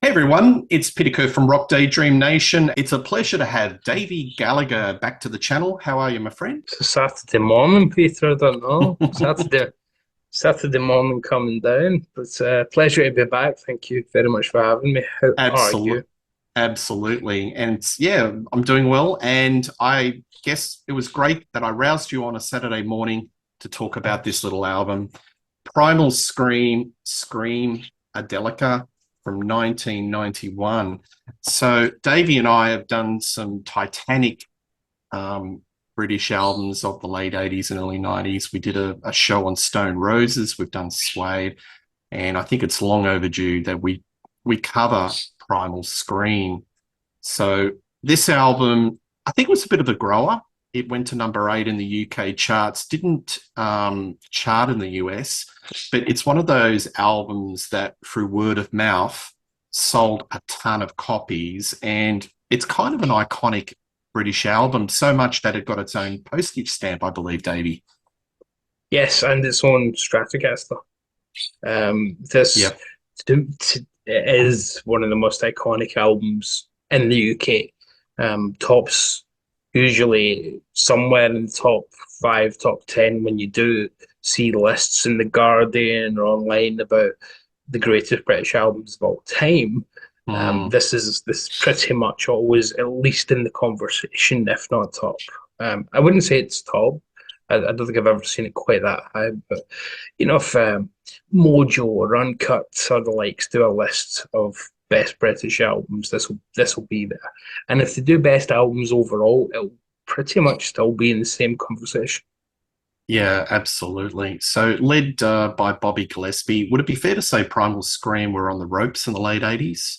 Hey everyone, it's Pitico from Daydream Nation. It's a pleasure to have Davy Gallagher back to the channel. How are you, my friend? It's a Saturday morning, Peter. I don't know. Saturday morning coming down. It's a pleasure to be back. Thank you very much for having me. How are Absolutely. you? Absolutely. And yeah, I'm doing well. And I guess it was great that I roused you on a Saturday morning to talk about this little album, Primal Scream Adelica from 1991. So Davey and I have done some Titanic um, British albums of the late 80s and early 90s. We did a show on Stone Roses. We've done Suede. And I think it's long overdue that we cover Primal Scream. So this album, I think it was a bit of a grower. It went to number 8 in the UK charts, didn't chart in the US, but it's one of those albums that through word of mouth sold a ton of copies. And it's kind of an iconic British album, so much that it got its own postage stamp, I believe, Davey. Yes, and its own Stratocaster. This Yep. it is one of the most iconic albums in the UK. Tops usually somewhere in the top five, top 10 when you do see lists in the Guardian or online about the greatest British albums of all time. Mm. This pretty much always at least in the conversation, if not top. I wouldn't say it's top. I don't think I've ever seen it quite that high, but if Mojo or Uncut or the likes do a list of best British albums, this will be there. And if they do best albums overall, it'll pretty much still be in the same conversation. Yeah, absolutely. So, led by Bobby Gillespie, would it be fair to say Primal Scream were on the ropes in the late 80s?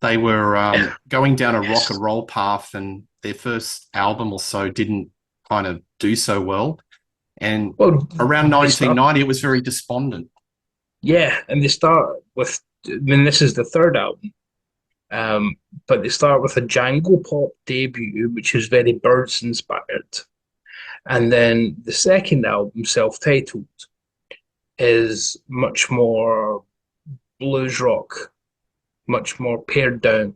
They were Yeah. going down a rock Yes. and roll path, and their first album or so didn't kind of do so well. And Well, around they start. 1990, it was very despondent. Yeah, and they start with. I mean, this is the third album. But they start with a Django Pop debut, which is very Birds inspired. And then the second album, self titled, is much more blues rock, much more pared down.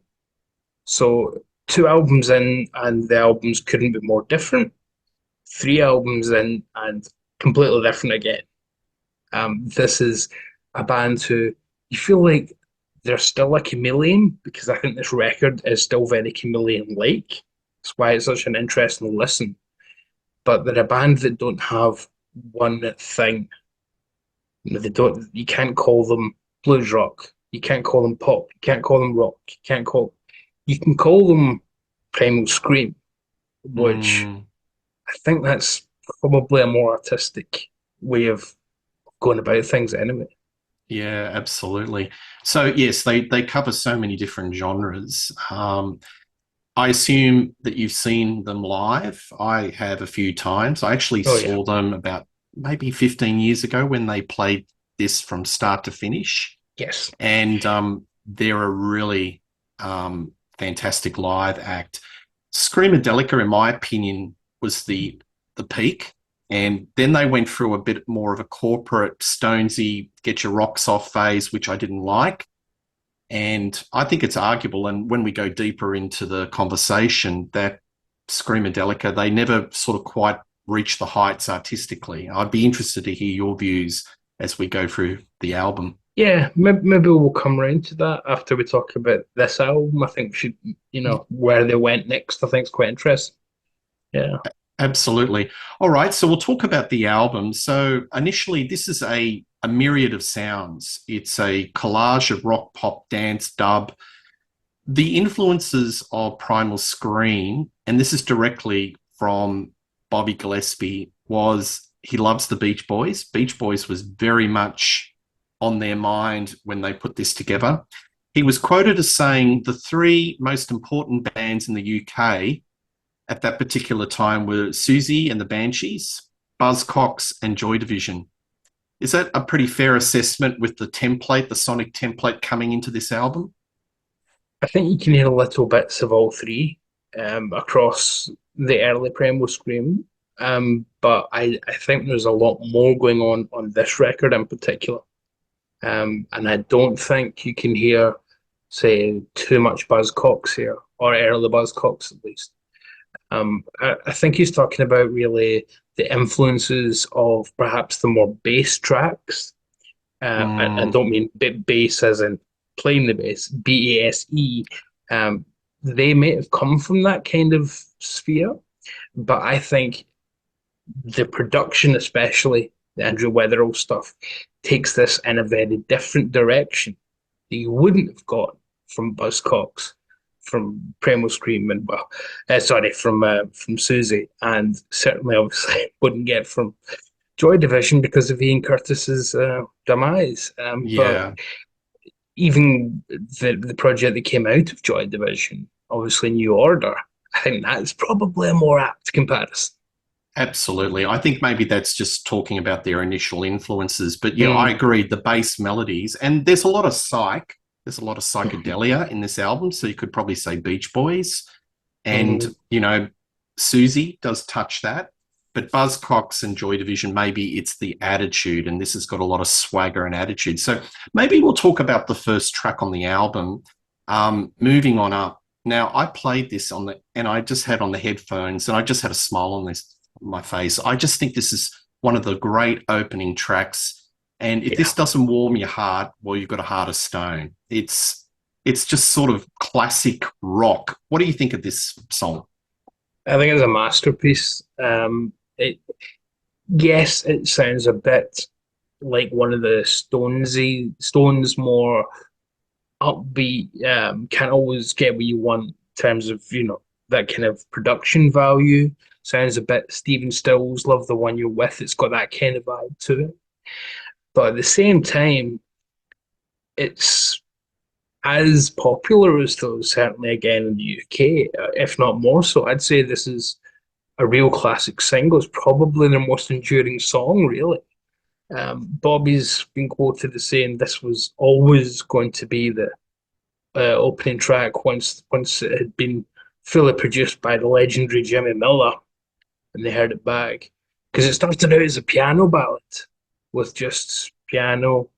So, two albums in, and the albums couldn't be more different. Three albums in, and completely different again. This is a band who you feel like they're still a chameleon because I think this record is still very chameleon like. That's why it's such an interesting listen. But they're a band that don't have one thing. They don't. You can't call them blues rock. You can't call them pop. You can't call them rock. You can't call. You can call them Primal Scream, which Mm, I think that's probably a more artistic way of going about things anyway. yeah, absolutely. So, yes, they cover so many different genres. I assume that you've seen them live. I have a few times. I actually Oh yeah. saw them about maybe 15 years ago when they played this from start to finish. Yes. And they're a really fantastic live act. Screamadelica, in my opinion, was the peak. And then they went through a bit more of a corporate Stonesy get your rocks off phase, which I didn't like. And I think it's arguable. And when we go deeper into the conversation, that Screamadelica, they never sort of quite reached the heights artistically. I'd be interested to hear your views as we go through the album. Yeah, maybe we'll come round to that after we talk about this album. I think we should, where they went next. I think it's quite interesting. Yeah. Absolutely. All right, so we'll talk about the album. So initially, this is a myriad of sounds. It's a collage of rock, pop, dance, dub. The influences of Primal Scream, and this is directly from Bobby Gillespie, was he loves the Beach Boys. Beach Boys was very much on their mind when they put this together. He was quoted as saying the three most important bands in the UK at that particular time were Susie and the Banshees, Buzzcocks, and Joy Division. Is that a pretty fair assessment with the template, the sonic template coming into this album? I think you can hear little bits of all three across the early Primal Scream. But I think there's a lot more going on this record in particular. And I don't think you can hear say too much Buzzcocks here, or early Buzzcocks at least. I think he's talking about really the influences of perhaps the more bass tracks. I Mm, don't mean bass as in playing the bass, BASE. Um, they may have come from that kind of sphere, but I think the production, especially the Andrew Weatherall stuff, takes this in a very different direction that you wouldn't have got from Buzzcocks, from Primal Scream, and well, sorry, from Susie, and certainly obviously wouldn't get from Joy Division because of Ian Curtis's demise. But yeah. even the project that came out of Joy Division, obviously New Order, I think that's probably a more apt comparison. Absolutely. I think maybe that's just talking about their initial influences. But yeah, I Mm. agree. The bass melodies, and there's a lot of psych, there's a lot of psychedelia in this album. So you could probably say Beach Boys. And, Mm. Susie does touch that. But Buzzcocks and Joy Division, maybe it's the attitude, and this has got a lot of swagger and attitude. So maybe we'll talk about the first track on the album. Moving on up. Now, I played this and I just had on the headphones, and I just had a smile on my face. I just think this is one of the great opening tracks. And if Yeah, this doesn't warm your heart, well, you've got a heart of stone. It's just sort of classic rock. What do you think of this song? I think it's a masterpiece. It Yes, it sounds a bit like one of the Stones more upbeat. Can't always get what you want in terms of that kind of production value. Sounds a bit Stephen Stills, Love the One You're With. It's got that kind of vibe to it, but at the same time, it's as popular as those. Certainly, again in the UK, if not more so. I'd say this is a real classic single. It's probably their most enduring song, really. Bobby's been quoted as saying this was always going to be the opening track once it had been fully produced by the legendary Jimmy Miller, and they heard it back because it started out as a piano ballad with just piano,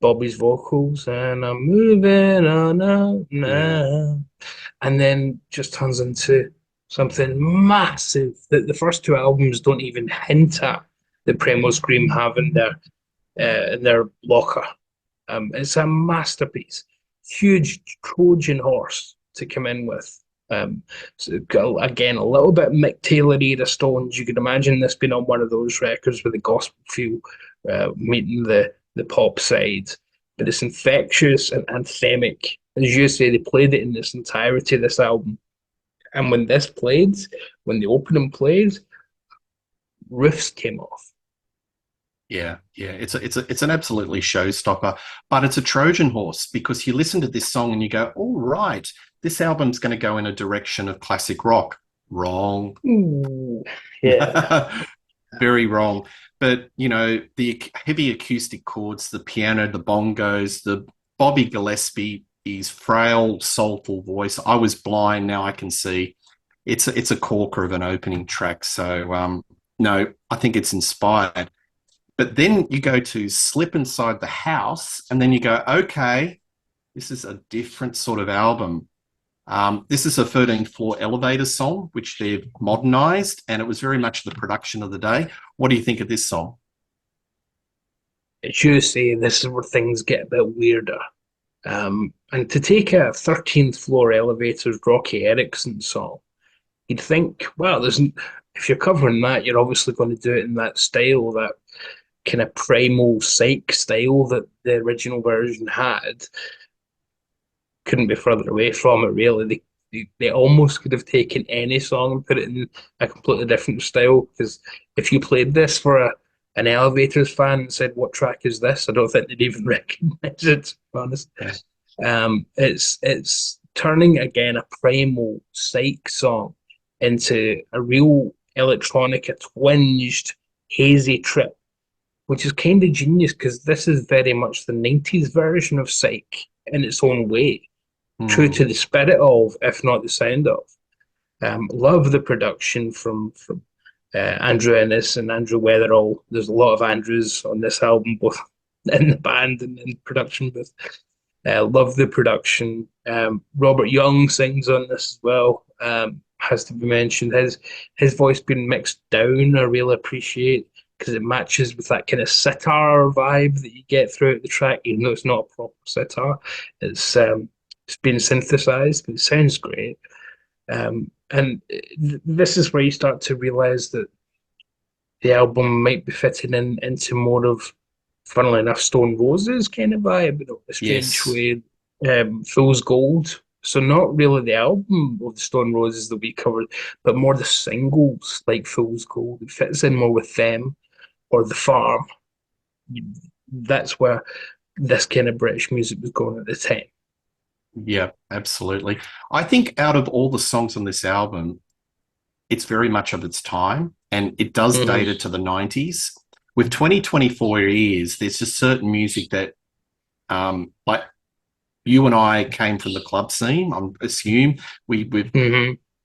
Bobby's vocals, and I'm moving on out Yeah. now, and then just turns into something massive that the first two albums don't even hint at. The Primal Scream have in their locker. It's a masterpiece. Huge Trojan horse to come in with. So again, a little bit Mick Taylor era Stones. You could imagine this being on one of those records with the gospel feel meeting the pop side. But it's infectious and anthemic. As you say, they played it in its entirety, this album. And when this played, when the opening played, riffs came off. Yeah. It's an absolutely showstopper, but it's a Trojan horse because you listen to this song and you go, all right, this album's going to go in a direction of classic rock. Wrong. Ooh, yeah. Very wrong. But, the heavy acoustic chords, the piano, the bongos, the Bobby Gillespie, his frail, soulful voice. I was blind, now I can see. It's a corker of an opening track. So, no, I think it's inspired. But then you go to Slip Inside the House, and then you go, okay, this is a different sort of album. This is a 13th Floor Elevator song, which they've modernized, and it was very much the production of the day. What do you think of this song? It's you say this is where things get a bit weirder. And to take a 13th floor elevator's Rocky Erickson song, you'd think, well, if you're covering that, you're obviously going to do it in that style, that kind of primal psych style that the original version had. Couldn't be further away from it, really. They almost could have taken any song and put it in a completely different style. Because if you played this for an Elevators fan and said, "What track is this?" I don't think they'd even recognize it. To be honest, Yeah. it's turning again a primal psych song into a real electronica twinged hazy trip, which is kind of genius because this is very much the 90s version of psych in its own way, true Hmm. to the spirit of, if not the sound of. Love the production from Andrew Ennis and Andrew Weatherall. There's a lot of Andrews on this album, both in the band and in the production booth. Love the production. Robert Young sings on this as well. Has to be mentioned. His voice being mixed down, I really appreciate because it matches with that kind of sitar vibe that you get throughout the track, even though it's not a proper sitar. It's been synthesized, but it sounds great. And this is where you start to realize that the album might be fitting into more of, funnily enough, Stone Roses kind of vibe, in a strange Yes. way. Fool's Gold. So not really the album of the Stone Roses that we covered, but more the singles like Fool's Gold. It fits in more with them or The Farm. That's where this kind of British music was going at the time. Yeah, absolutely. I think out of all the songs on this album, it's very much of its time, and it does date it to the 90s. With 2024 ears, there's just certain music that, like you and I came from the club scene, I assume. We've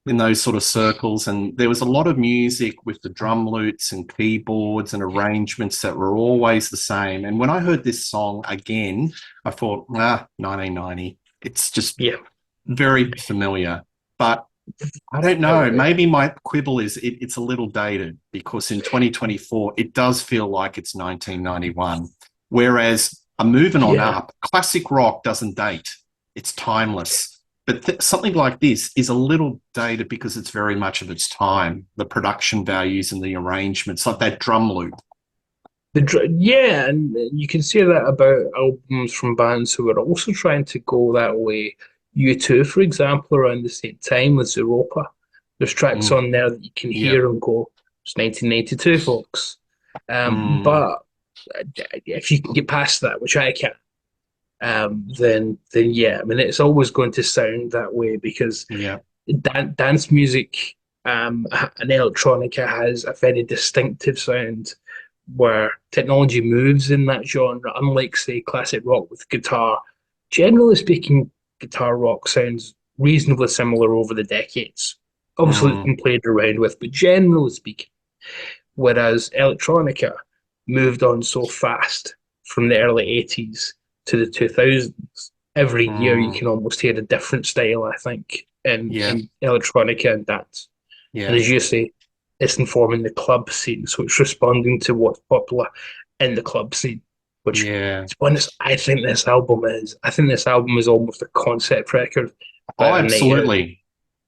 in those sort of circles, and there was a lot of music with the drum loops and keyboards and arrangements that were always the same. And when I heard this song again, I thought, 1990. It's just very familiar. But I don't know. Maybe my quibble is it's a little dated because in 2024, it does feel like it's 1991. Whereas moving on up, classic rock doesn't date. It's timeless. But something like this is a little dated because it's very much of its time. The production values and the arrangements, like that drum loop. And you can say that about albums from bands who are also trying to go that way. U2, for example, around the same time with Europa. There's tracks on there that you can hear and go, it's 1992, folks. But if you can get past that, which I can, then yeah, I mean, it's always going to sound that way because dance music and electronica has a very distinctive sound where technology moves in that genre, unlike, say, classic rock with guitar. Generally speaking, guitar rock sounds reasonably similar over the decades. Obviously, it's been played around with, but generally speaking, whereas electronica moved on so fast from the early 80s to the 2000s. Every year you can almost hear a different style, I think, in electronica and dance. And as you say, it's informing the club scene, so it's responding to what's popular in the club scene, which to be honest, I think this album is. I think this album is almost a concept record. Oh, absolutely.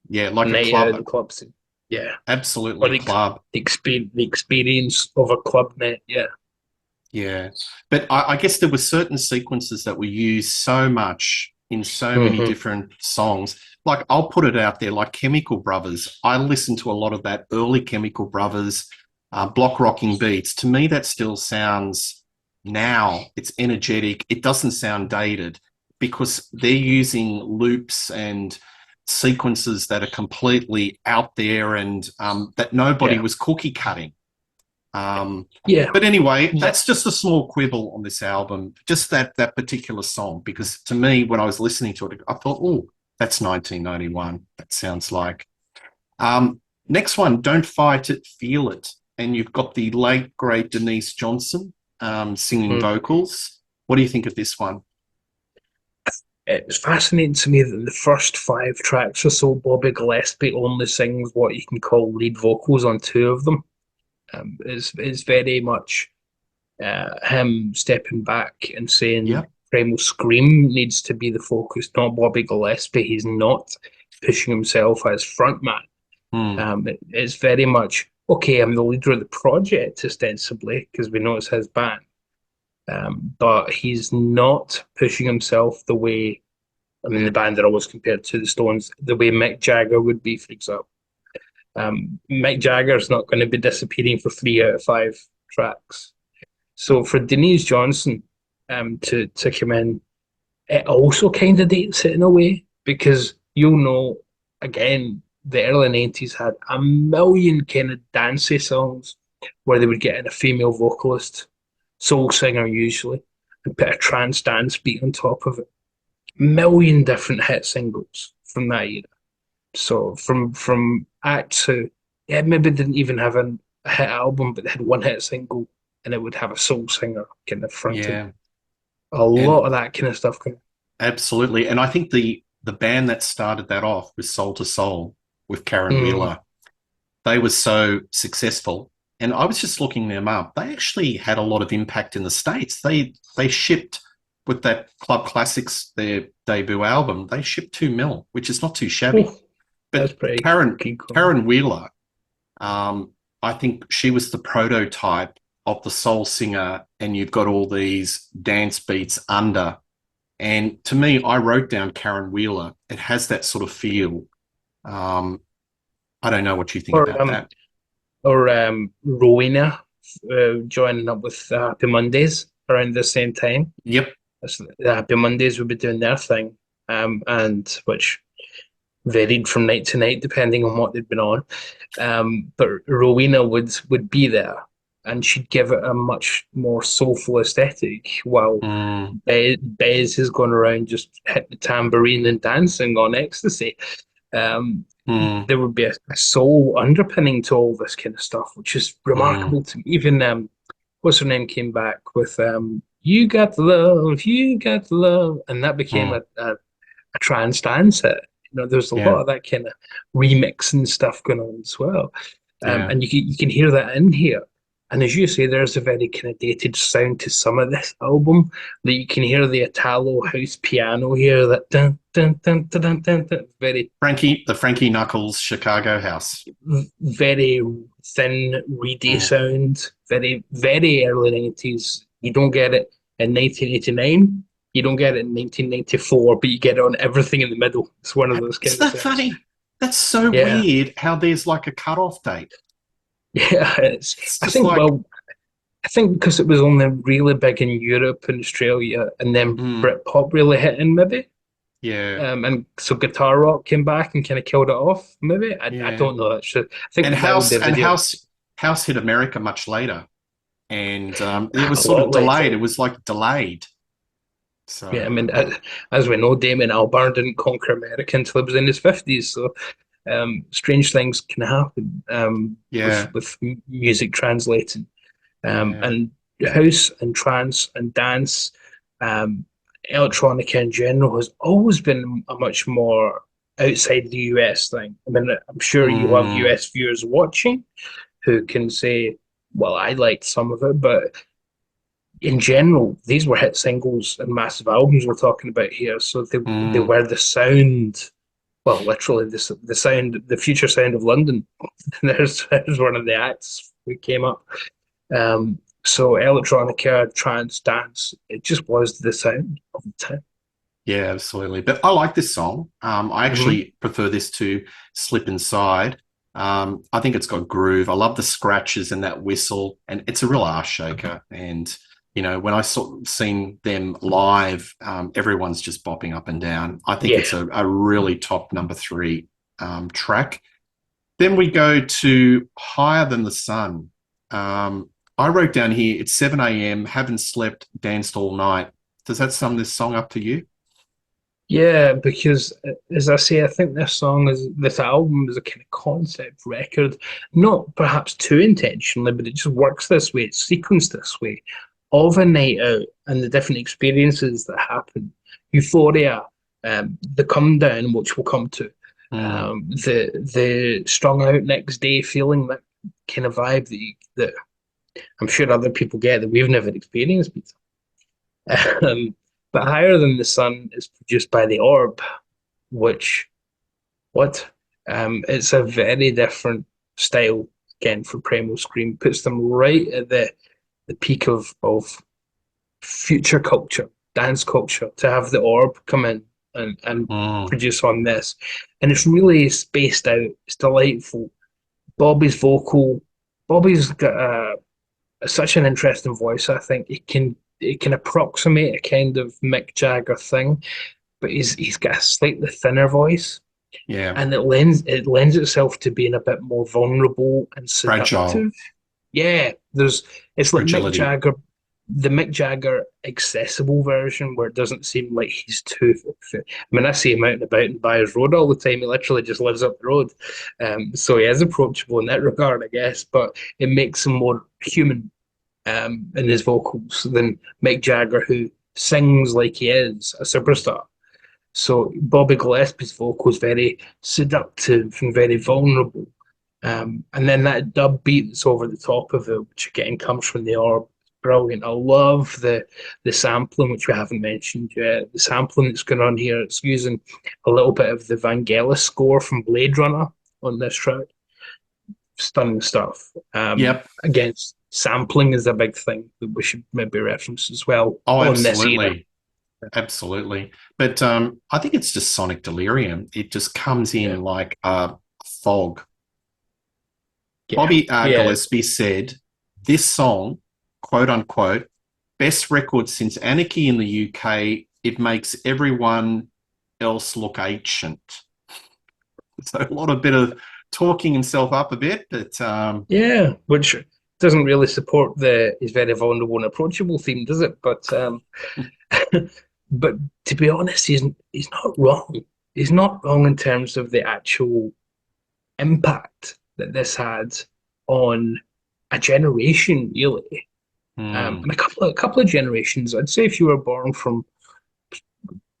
Yeah, like a club. The club scene. Yeah. Absolutely, or the, club. The experience of a club night, Yeah. But I guess there were certain sequences that were used so much in so many different songs. Like, I'll put it out there, like Chemical Brothers. I listened to a lot of that early Chemical Brothers block rocking beats. To me, that still sounds now. It's energetic. It doesn't sound dated because they're using loops and sequences that are completely out there and that nobody was cookie cutting. But anyway, that's just a small quibble on this album, just that particular song, because to me, when I was listening to it, I thought, oh, that's 1991. That sounds like. Next one, Don't Fight It, Feel It. And you've got the late, great Denise Johnson singing vocals. What do you think of this one? It's fascinating to me that in the first 5 tracks or so, Bobby Gillespie only sings what you can call lead vocals on 2 of them. It's very much him stepping back and saying Primal Scream needs to be the focus, not Bobby Gillespie. He's not pushing himself as frontman. It's very much, okay, I'm the leader of the project, ostensibly, because we know it's his band. But he's not pushing himself the way, I mean, the band are always compared to the Stones, the way Mick Jagger would be, for example. Mick Jagger's not going to be disappearing for 3 out of 5 tracks. So for Denise Johnson to come in, it also kind of dates it in a way because you'll know, again, the early 90s had a million kind of dancey songs where they would get in a female vocalist, soul singer usually, and put a trance dance beat on top of it. Million different hit singles from that era. So from acts who maybe didn't even have a hit album, but they had one hit single, and it would have a soul singer kind of fronting. A lot of that kind of stuff. Absolutely. And I think the band that started that off was Soul to Soul with Karen Mm. Wheeler. They were so successful. And I was just looking them up. They actually had a lot of impact in the States. They shipped with that Club Classics, their debut album, they shipped 2 mil, which is not too shabby. Oh, that's But pretty cool. Karen Wheeler, um, I think she was the prototype of the soul singer, and you've got all these dance beats under. And to me, I wrote down Karen Wheeler. It has that sort of feel. Um, I don't know what you think Or about that. Rowena joining up with Happy Mondays around the same time. Yep. The Happy Mondays would be doing their thing, and which varied from night to night depending on what they'd been on. But Rowena would be there, and she'd give it a much more soulful aesthetic, while Mm, Bez has gone around just hitting the tambourine and dancing on ecstasy. Um, mm, there would be a soul underpinning to all this kind of stuff, which is mm, remarkable to me. Even what's her name came back with "You Got the Love, You Got the Love," and that became mm. a trance dance hit. There's a lot Yeah, of that kind of remixing stuff going on as well, yeah. and you can hear that in here. And as you say, there's a very kind of dated sound to some of this album. That you can hear the Italo house piano here, that dun dun dun dun dun dun, dun very The Frankie Knuckles Chicago House. very thin, reedy Mm. sound, very, very early 90s. You don't get it in 1989. You don't get it in 1994, but you get it on everything in the middle. It's one of those Isn't kind of that sounds. funny? That's so Yeah. weird how there's like a cutoff date. Yeah. It's I just think, like, well, I think because it was only really big in Europe and Australia, and then mm, Britpop really hit in maybe. yeah, And so guitar rock came back and kind of killed it off. Maybe I yeah. don't know. I think And now the video House hit America much later, and it was a sort of lot delayed. later. It was like delayed. Yeah, I So mean, as we know, Damon Albarn didn't conquer America until he was in his 50s. So strange things can happen yeah, with music translating. yeah, And house and trance and dance, um, electronica in general has always been a much more outside the US thing. I mean, I'm sure you have mm, US viewers watching who can say, well, I liked some of it, but in general, these were hit singles and massive albums we're talking about here. So they mm, were the sound, well, literally the sound, the future sound of London. There's one of the acts who came up. So electronica, trance, dance, it just was the sound of the time. yeah, absolutely. But I like this song. I Mm-hmm. actually prefer this to Slip Inside. I think it's got groove. I love the scratches and that whistle, and it's a real ass shaker. And when I seen them live, everyone's just bopping up and down. I think Yeah. it's a really top number three track. Then we go to Higher Than the Sun. I wrote down here, it's 7 a.m., haven't slept, danced all night. Does that sum this song up to you? Yeah, because as I say, I think this album is a kind of concept record, not perhaps too intentionally, but it just works this way. It's sequenced this way of a night out and the different experiences that happen. Euphoria, the come down, which we'll come to, Mm, the strung out next day feeling, that kind of vibe that I'm sure other people get that we've never experienced. Um, but Higher Than the Sun is produced by the Orb, which what? It's a very different style again for Primal Scream. Puts them right at the peak of future culture, dance culture. To have the Orb come in and mm, produce on this, and it's really spaced out. It's delightful. Bobby's vocal. Bobby's got such an interesting voice. I think it can approximate a kind of Mick Jagger thing, but he's got a slightly thinner voice, yeah, and it lends itself to being a bit more vulnerable and fragile, seductive. Yeah, it's like Mick fragility. Jagger, the Mick Jagger accessible version, where it doesn't seem like he's too. I mean, I see him out and about in Byers Road all the time. He literally just lives up the road, so he is approachable in that regard, I guess. But it makes him more human in his vocals than Mick Jagger, who sings like he is a superstar. So Bobby Gillespie's vocal is very seductive and very vulnerable. And then that dub beat that's over the top of it, which again comes from the orb, brilliant. I love the sampling, which we haven't mentioned yet. The sampling that's going on here, it's using a little bit of the Vangelis score from Blade Runner on this track. Stunning stuff. Yep. Again, sampling is a big thing that we should maybe reference as well Oh, on this era. absolutely. Absolutely. But I think it's just sonic delirium. It just comes Yeah, in like a fog. yeah, Bobby yeah. Gillespie said, this song, quote unquote, best record since Anarchy in the UK. It makes everyone else look ancient. So a lot of bit of talking himself up a bit, but Yeah, which doesn't really support the is very vulnerable and approachable theme, does it? But to be honest, he's not wrong. He's not wrong in terms of the actual impact that this had on a generation, really, hmm, and a couple of generations. I'd say if you were born from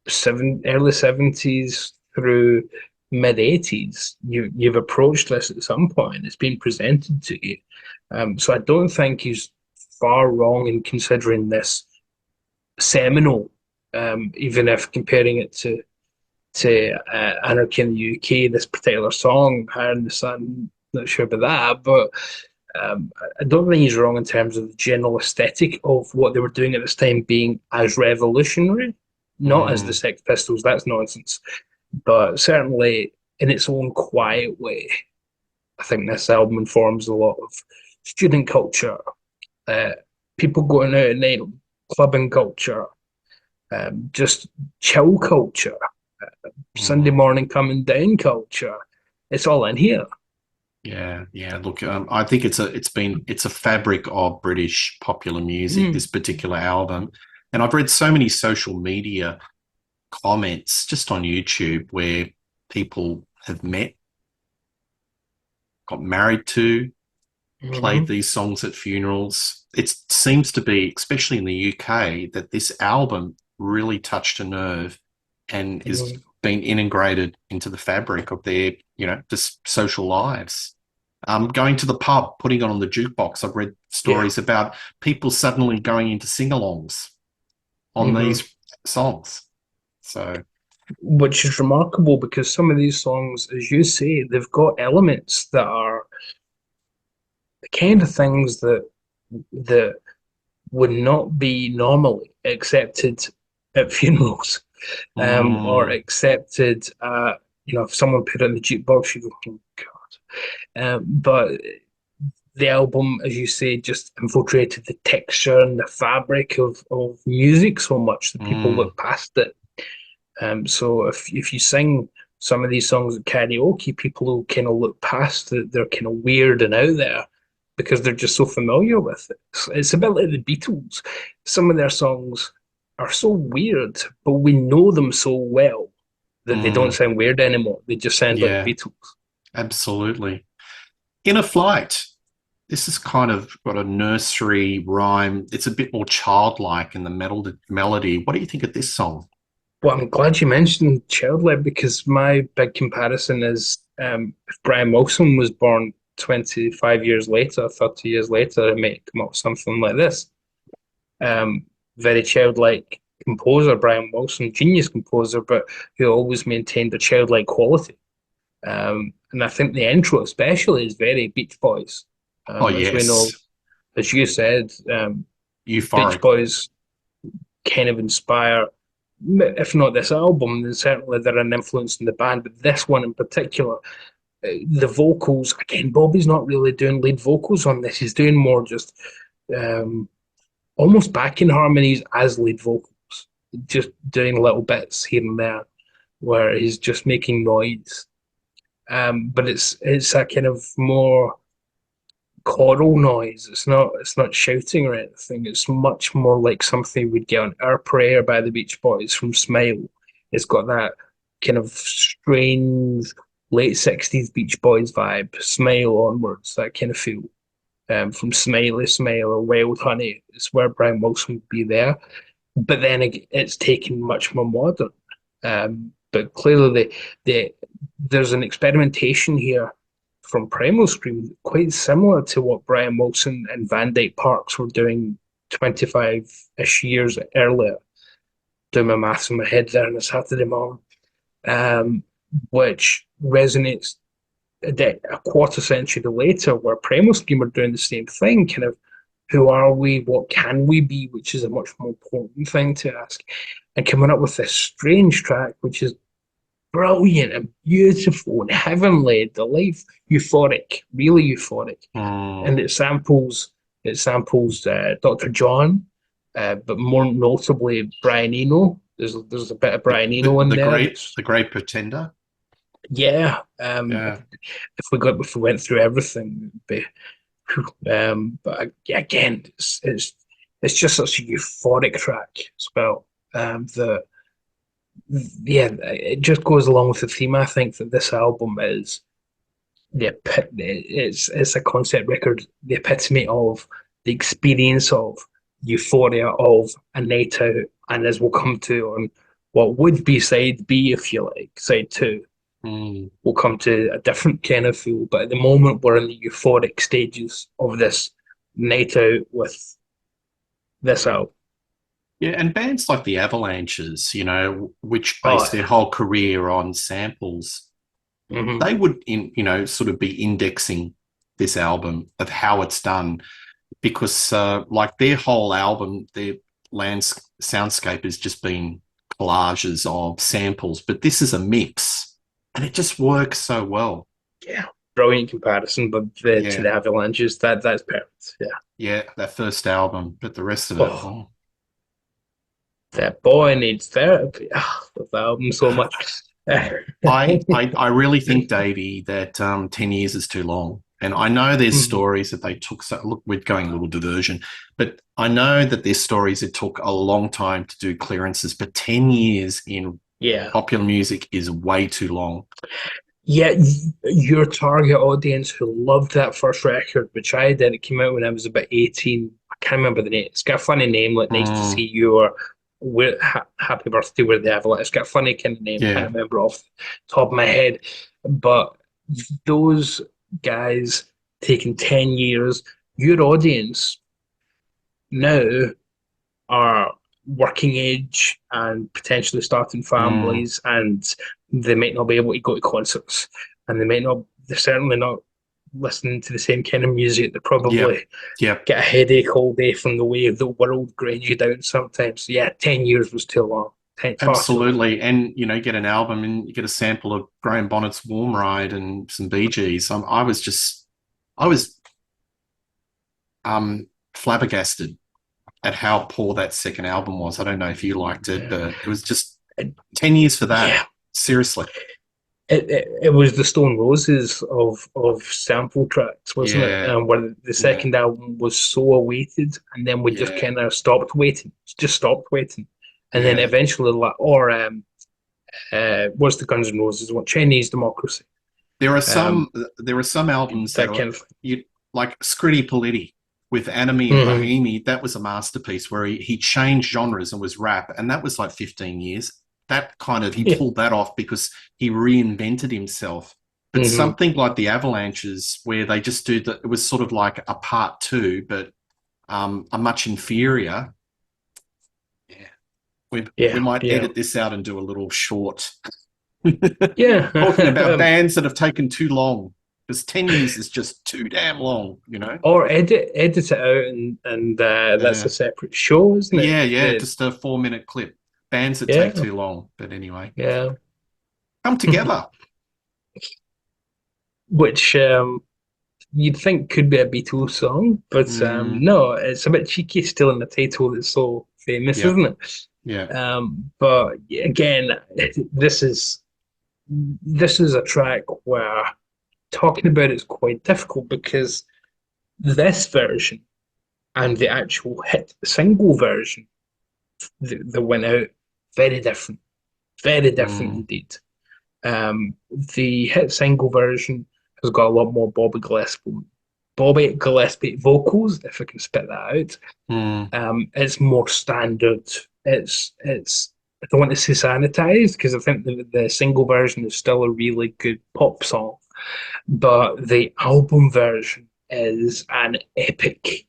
early 70s through mid 80s, you've approached this at some point. It's been presented to you. So I don't think he's far wrong in considering this seminal, even if comparing it to Anarchy in the UK, this particular song, Higher in the Sun, not sure about that, but I don't think he's wrong in terms of the general aesthetic of what they were doing at this time being as revolutionary, not as the hmm, Sex Pistols, that's nonsense, but certainly in its own quiet way. I think this album informs a lot of student culture, uh, people going out at night, clubbing culture, just chill culture, Sunday hmm. morning coming down culture. It's all in here. Yeah, yeah. Look, I think it's a fabric of British popular music, Mm, this particular album. And I've read so many social media comments just on YouTube where people have met, got married to, played mm-hmm, these songs at funerals. It seems to be, especially in the UK, that this album really touched a nerve and is mm-hmm. being integrated into the fabric of their, just social lives. Going to the pub, putting it on the jukebox. I've read Yeah. stories about people suddenly going into sing-alongs on Mm-hmm. these songs. So, Which is remarkable because some of these songs, as you say, they've got elements that are the kind of things that would not be normally accepted at funerals, or mm, accepted. If someone put it in the jukebox, you go, "Oh God!" But the album, as you say, just infiltrated the texture and the fabric of music so much that people mm, look past it. So if you sing some of these songs at karaoke, people will kind of look past that they're kind of weird and out there because they're just so familiar with it. It's a bit like the Beatles. Some of their songs are so weird, but we know them so well that they don't mm, sound weird anymore. They just sound like yeah, the Beatles. absolutely. Inner Flight. This is kind of got a nursery rhyme. It's a bit more childlike in the melody. What do you think of this song? Well, I'm glad you mentioned Childlike because my big comparison is if Brian Wilson was born 25 years later, 30 years later, it might come up with something like this. Very childlike composer, Brian Wilson, genius composer, but who always maintained a childlike quality. And I think the intro, especially, is very Beach Boys. Oh, As we know, yes. as you said, Beach Euphoric. Boys kind of inspire, if not this album, then certainly they're an influence in the band. But this one in particular, the vocals again, Bobby's not really doing lead vocals on this. He's doing more just um, almost backing harmonies as lead vocals, just doing little bits here and there where he's just making noise. But it's a kind of more choral noise. It's not shouting or anything. It's much more like something we'd get on Our Prayer by the Beach Boys from Smile. It's got that kind of strange late 60s Beach Boys vibe, Smile onwards, that kind of feel. From Smiley Smile or Wild Honey, it's where Brian Wilson would be there. But then it's taken much more modern. But clearly, there's an experimentation here from Primal Scream, quite similar to what Brian Wilson and Van Dyke Parks were doing 25-ish years earlier. Doing my maths in my head there on a Saturday morning, which resonates a quarter century later, where Primal Scream are doing the same thing, kind of, who are we, what can we be, which is a much more important thing to ask, and coming up with this strange track, which is brilliant and beautiful and heavenly, delightful, euphoric, really euphoric, and it samples Dr. John, but more notably Brian Eno. There's a bit of Brian Eno in there. The Great Pretender. Yeah. Yeah. If we went through everything, it'd be, but again, it's just such a euphoric track as well. It just goes along with the theme. I think that this album is it's a concept record, the epitome of the experience of euphoria of a night out, and as we'll come to on what would be side B, if you like, side two, we'll come to a different kind of feel. But at the moment, we're in the euphoric stages of this night out with this album. Yeah, and bands like the Avalanches, which base their whole career on samples, they would, sort of be indexing this album of how it's done, because like their whole album, their soundscape has just been collages of samples, but this is a mix, and it just works so well. Yeah, brilliant comparison, but to the Avalanches, that's perfect. Yeah, that first album, but the rest of it. That boy needs therapy. Love the album so much. I really think, Davey, that 10 years is too long. And I know there's stories that they took. So look, we're going a little diversion, but I know that there's stories that took a long time to do clearances. But 10 years in popular music is way too long. Yeah, your target audience who loved that first record, which I did, it came out when I was about 18. I can't remember the name. It's got a funny name, like Nice to See You, or Happy Birthday, We're the Avalanche. It's got a funny kind of name. I can't remember off the top of my head. But those guys taking 10 years, your audience now are working age and potentially starting families, and they might not be able to go to concerts, and they're certainly not listening to the same kind of music. They probably get a headache all day from the way the world grinds you down sometimes. 10 years was too long. Absolutely. And, get an album and you get a sample of Graham Bonnet's Warm Ride and some Bee Gees. I was flabbergasted at how poor that second album was. I don't know if you liked it, but it was just 10 years for that. Yeah. Seriously. It was the Stone Roses of sample tracks, wasn't it? Where the second album was so awaited, and then we just kind of stopped waiting. And then eventually, what's the Guns N' Roses one? Chinese Democracy. There are some albums that kind of like Screamadelica with Anime and Bohemi. That was a masterpiece where he changed genres and was rap, and that was like 15 years. That kind of, he pulled that off because he reinvented himself. But something like the Avalanches, where they just do it was sort of like a part two, but a much inferior. We might edit this out and do a little short. Talking about bands that have taken too long, because 10 years is just too damn long, Or edit it out and that's a separate show, isn't it? Yeah, just a 4-minute clip. Bands that take too long, but anyway. Yeah. Come together. Which you'd think could be a Beatles song, but no, it's a bit cheeky still in the title that's so famous, isn't it? Yeah. But again, this is a track where talking about it's quite difficult, because this version and the actual hit single version that went out, very different indeed. The hit single version has got a lot more Bobby Gillespie vocals, if I can spit that out. It's more standard. It's I don't want to say sanitized because I think the single version is still a really good pop song, but the album version is an epic.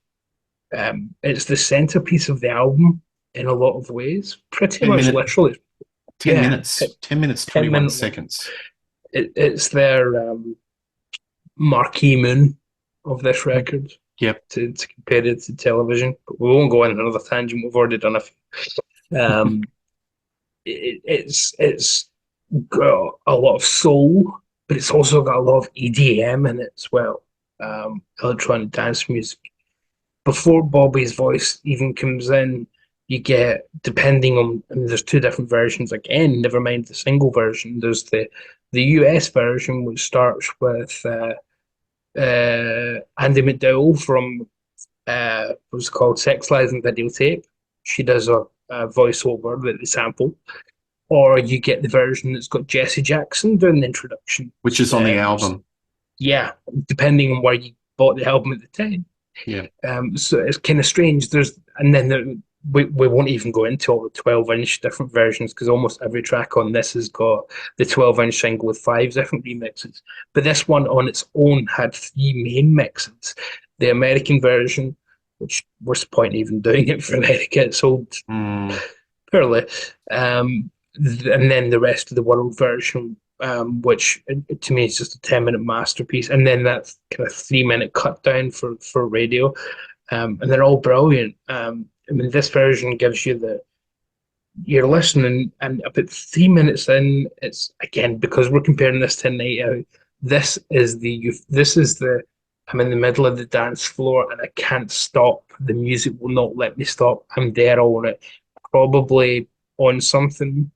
It's the centerpiece of the album in a lot of ways, pretty 10 much minute, literally. 10 Yeah, minutes, 10 minutes, 10 21 minute long. seconds. It's their marquee moon of this record Yep. to compare it to television. But we won't go on another tangent. We've already done a few. It's got a lot of soul, but it's also got a lot of EDM in it as well. Electronic dance music. Before Bobby's voice even comes in, you get, depending on, I mean, there's two different versions again, never mind the single version. There's the US version, which starts with Andy McDowell from what's called Sex Lies and Videotape. She does a voiceover that they sample. Or you get the version that's got Jesse Jackson doing the introduction. Which is on the album. Yeah, depending on where you bought the album at the time. Yeah. So it's kind of strange. We won't even go into all the 12-inch different versions because almost every track on this has got the 12-inch single with 5 different remixes. But this one on its own had 3 main mixes. The American version, which what's the point even doing it for America? It's sold poorly. And then the rest of the world version, which to me is just a 10-minute masterpiece. And then that kind of 3-minute cut down for radio. And they're all brilliant. I mean, this version gives you you're listening, and about 3 minutes in, it's again because we're comparing this to Night Out. This is the I'm in the middle of the dance floor and I can't stop. The music will not let me stop. I'm there on it, probably on something,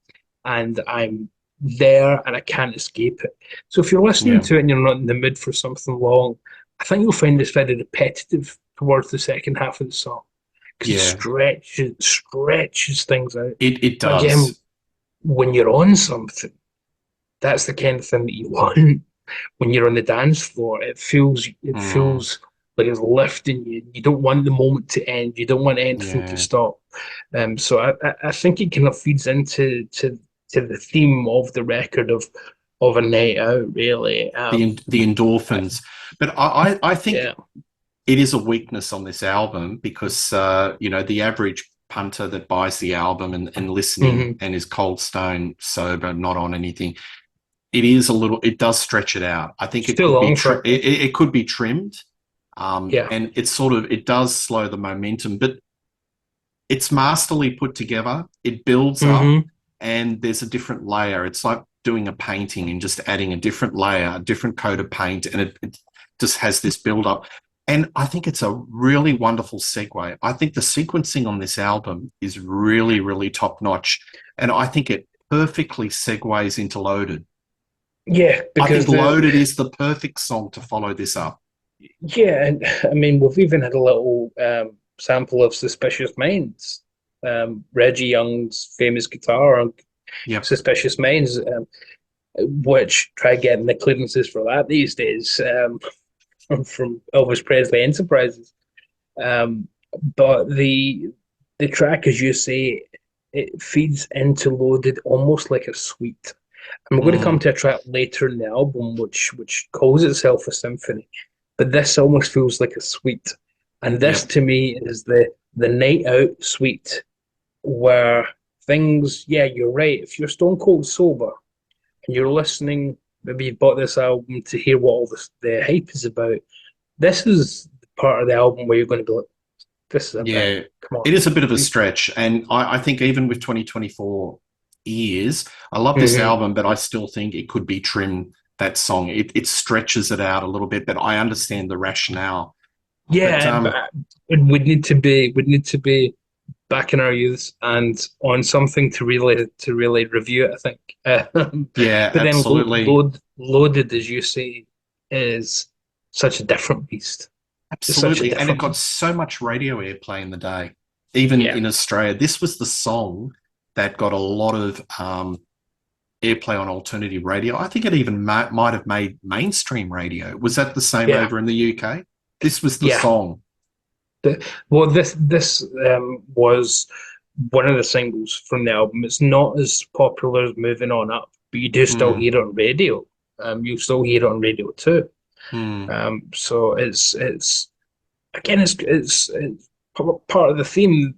and I'm there and I can't escape it. So if you're listening to it and you're not in the mood for something long, I think you'll find this very repetitive towards the second half of the song. Because it stretches things out. It does. But again, when you're on something, that's the kind of thing that you want. When you're on the dance floor, it feels like it's lifting you. You don't want the moment to end. You don't want anything to stop. So I think it kind of feeds into the theme of the record of a night out, really. The endorphins. But I think it is a weakness on this album because, the average punter that buys the album and listening and is cold stone sober, not on anything, it does stretch it out. I think it could be trimmed. And it does slow the momentum, but it's masterly put together. It builds up and there's a different layer. It's like doing a painting and just adding a different layer, a different coat of paint, and it just has this build up. And I think it's a really wonderful segue. I think the sequencing on this album is really, really top notch. And I think it perfectly segues into Loaded. Yeah, because I think Loaded is the perfect song to follow this up. Yeah, and I mean, we've even had a little sample of Suspicious Minds, Reggie Young's famous guitar on Suspicious Minds, which try getting the clearances for that these days. From Elvis Presley Enterprises, but the track, as you say, it feeds into Loaded almost like a suite. And we're going to come to a track later in the album which calls itself a symphony, but this almost feels like a suite. And this to me is the night out suite where things, you're right. If you're stone cold sober and you're listening, maybe you bought this album to hear what all the hype is about. This is the part of the album where you're going to be like, this is a bit, come on. It is a bit of a stretch. And I think even with 2024 ears, I love this album, but I still think it could be trimmed, that song. It stretches it out a little bit, but I understand the rationale. Yeah, but we'd need to be back in our youths and on something to really review it, I think. But absolutely. Then Loaded, as you say, is such a different beast. Absolutely, and it got so much radio airplay in the day, even in Australia. This was the song that got a lot of airplay on alternative radio. I think it even might have made mainstream radio. Was that the same over in the UK? This was the song. This was one of the singles from the album. It's not as popular as Moving On Up, but you do still Mm, hear it on radio. You still hear it on radio too. mm, So it's again, it's part of the theme.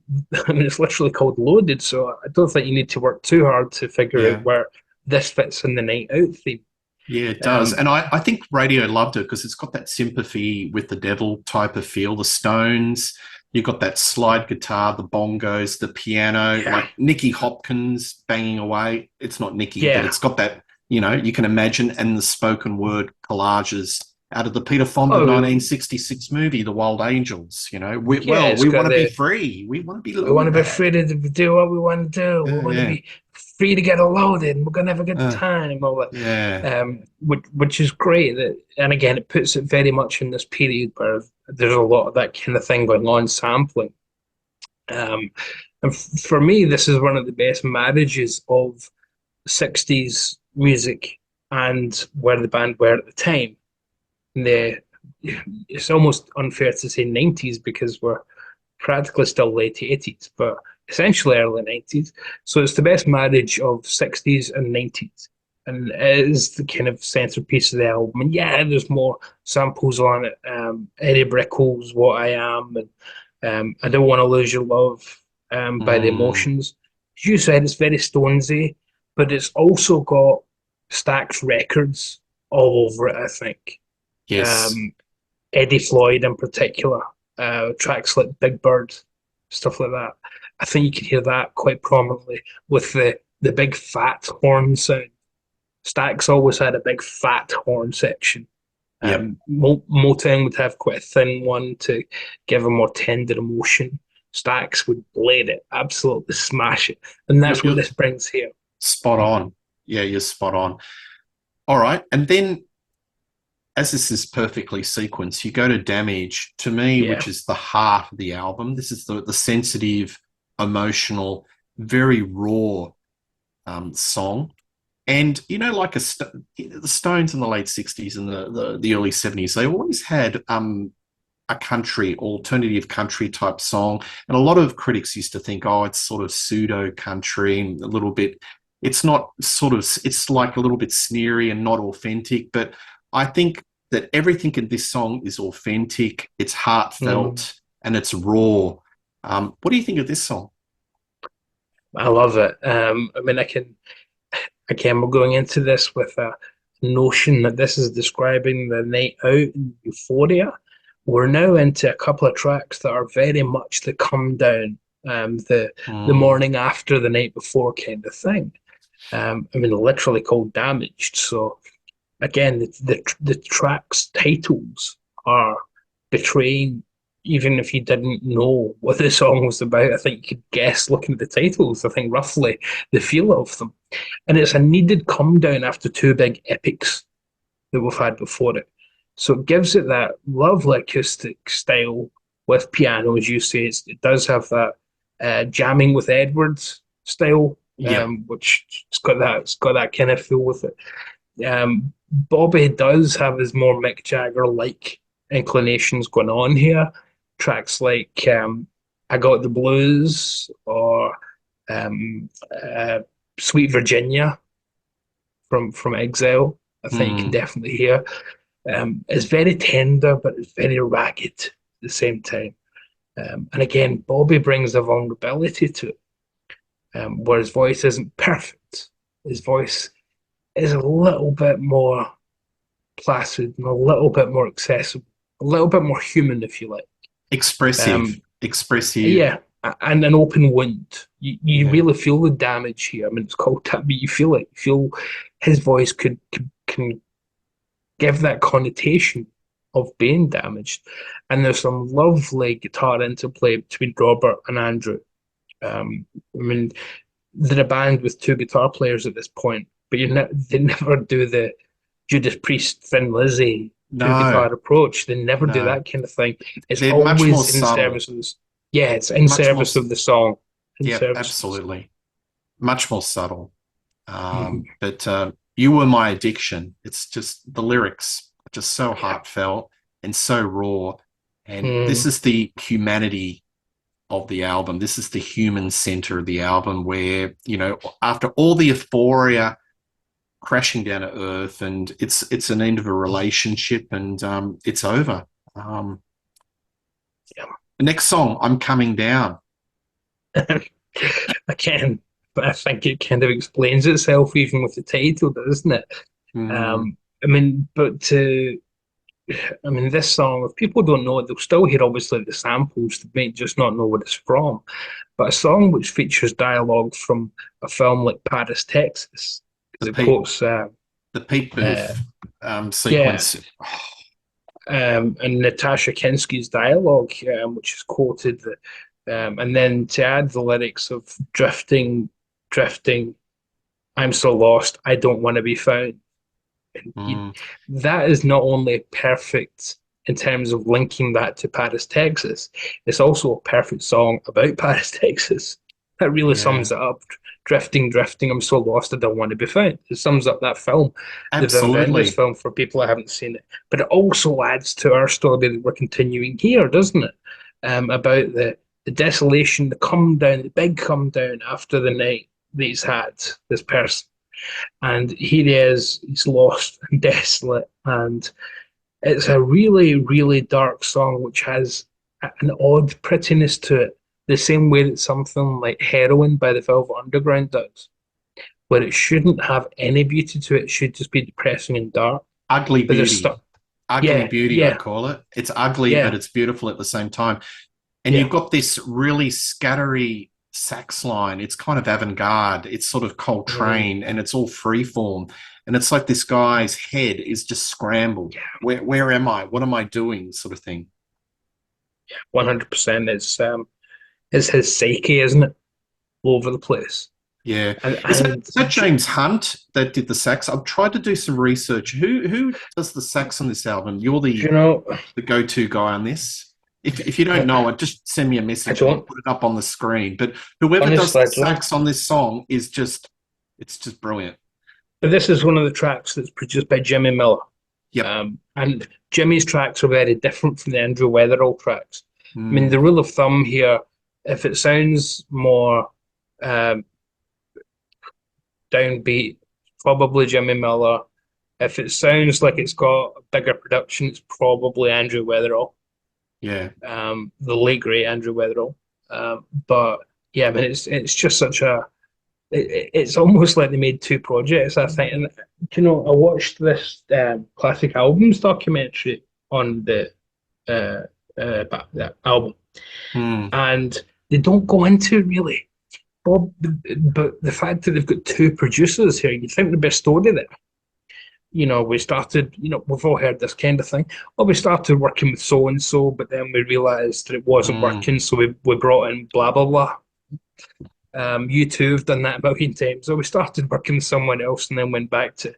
I mean, it's literally called Loaded, so I don't think you need to work too hard to figure out yeah. where this fits in the Night Out theme. Yeah, it does. Um, And I think radio loved it because it's got that sympathy with the devil type of feel. The Stones, you've got that slide guitar, the bongos, the piano, yeah, like Nicky Hopkins banging away. It's not Nicky, but yeah. it's got that, you can imagine, and the spoken word collages out of the Peter Fonda Oh, 1966 movie, The Wild Angels. yeah. It's We want got to be the free. We want to be we want to be loaded. free to do what we want to do. We want to Yeah, be free to get loaded. We're gonna have a good uh, time. All yeah. that, which is great. That, and again, it puts it very much in this period where there's a lot of that kind of thing going on, sampling. Um, and for me, this is one of the best marriages of 60s music and where the band were at the time. The it's almost unfair to say 90s because we're practically still late 80s, but essentially early 90s. So it's the best marriage of 60s and 90s. And it is the kind of centerpiece of the album. And yeah, there's more samples on it. Eddie Brickell's What I Am, and I Don't Want to Lose Your Love, by The Mm, Emotions. As you said, it's very Stonesy, but it's also got Stax records all over it, I think. yes. Um, Eddie Floyd in particular, tracks like Big Bird, stuff like that. I think you can hear that quite prominently with the big fat horn sound. Stax always had a big fat horn section. Yep. Motown would have quite a thin one to give a more tender emotion. Stax would blade it, absolutely smash it, and that's what You're this brings here. spot on. Yeah, you're spot on. All right. And then, as this is perfectly sequenced, you go to Damage, to me, Yeah, which is the heart of the album. This is the sensitive, emotional, very raw song. And, like the Stones in the late 60s and the early 70s, they always had a country, alternative country type song. And a lot of critics used to think, oh, it's sort of pseudo country and a little bit, it's not sort of, it's like a little bit sneery and not authentic. But I think that everything in this song is authentic, it's mm, heartfelt, and it's raw. What do you think of this song? I love it. I mean, I can again, we're going into this with a notion that this is describing the night out in Euphoria. We're now into a couple of tracks that are very much the come down, the Mm, morning after, the night before kind of thing. I mean, literally called Damaged. So again, the tracks titles are betraying. Even if you didn't know what the song was about, I think you could guess looking at the titles. I think roughly the feel of them, and it's a needed come down after two big epics that we've had before it. So it gives it that lovely acoustic style with piano, as you say. It does have that jamming with Edwards style, yep. which it's got that kind of feel with it. Bobby does have his more Mick Jagger like inclinations going on here. Tracks like I Got the Blues or um, uh, Sweet Virginia from Exile, I think you can Mm, definitely hear. It's very tender, but it's very ragged at the same time. And again, Bobby brings a vulnerability to it, where his voice isn't perfect. His voice is a little bit more placid and a little bit more accessible, a little bit more human, if you like. expressive, Um, expressive. yeah, and an open wound. You Yeah. really feel the damage here. I mean, it's called that, but you feel it. You feel his voice can give that connotation of being damaged. And there's some lovely guitar interplay between Robert and Andrew. I mean, they're a band with two guitar players at this point, but they never do the Judas Priest, Thin Lizzy two No, guitar approach. They never do no. that kind of thing. It's They're much more always in subtle. service of this. Yeah, it's in Much more. service of the song, in Yep, service of the song. absolutely. Much more subtle. Mhm. But You Were My Addiction. It's just the lyrics are just so Yeah. heartfelt and so raw. And this Mm, is the humanity of the album. This is the human center of the album where, after all the euphoria crashing down to earth and it's an end of a relationship and it's over. Um, Yeah. the next song, I'm Coming Down. Again, but I think it kind of explains itself even with the title, doesn't it? Mm, I mean, this song, if people don't know it, they'll still hear obviously the samples, they may just not know what it's from. But a song which features dialogue from a film like Paris, Texas, the because it Pete, quotes, the Pete uh, Booth yeah, sequence. and Natasha Kinski's dialogue, which is quoted, and then to add the lyrics of drifting, drifting, I'm so lost, I don't want to be found. And Mm, that is not only perfect in terms of linking that to Paris, Texas, it's also a perfect song about Paris, Texas. That really yeah, sums it up. Drifting, drifting, I'm so lost I don't want to be found. It sums up that film. The Wim Wenders absolutely. film for people who haven't seen it. But it also adds to our story that we're continuing here, doesn't it? About the desolation, the come down, the big come down after the night that he's had, this person. And here he is, he's lost and desolate. And it's a really, really dark song, which has an odd prettiness to it, the same way that something like Heroin by the Velvet Underground does, where it shouldn't have any beauty to it, it should just be depressing and dark. Ugly But there's beauty. stuff, Ugly yeah, beauty, I yeah, call it. It's ugly, but yeah, it's beautiful at the same time. And yeah. you've got this really scattery sax line. It's kind of avant-garde. It's sort of Mm, Coltrane and it's all freeform. And it's like this guy's head is just scrambled. Where am I? What am I doing? Sort of thing. 100%. It's his psyche, isn't it? All over the place. Yeah. And Is that James Hunt that did the sax? I've tried to do some research. Who does the sax on this album? You're you the know, the go-to guy on this. If you don't know I it, just send me a I message and I'll don't put it up on the screen. But whoever does honestly, the I don't. sax on this song is just brilliant. But this is one of the tracks that's produced by Jimmy Miller. Yep. And Jimmy's tracks are very different from the Andrew Weatherall tracks. I mean, Mm, the rule of thumb here, if it sounds more um, downbeat, probably Jimmy Miller. If it sounds like it's got a bigger production, it's probably Andrew Weatherall, yeah. the late great Andrew Weatherall. But yeah, I mean, it's just such a it's almost like they made two projects, I think. And I watched this classic albums documentary on the album, Mm, and they don't go into it really. Bob, but the fact that they've got two producers here, you think there'd be a story there. We started, we've all heard this kind of thing. Well, we started working with so and so, but then we realized that it wasn't mm. working, so we brought in blah blah blah. You two have done that a million times. So we started working with someone else and then went back to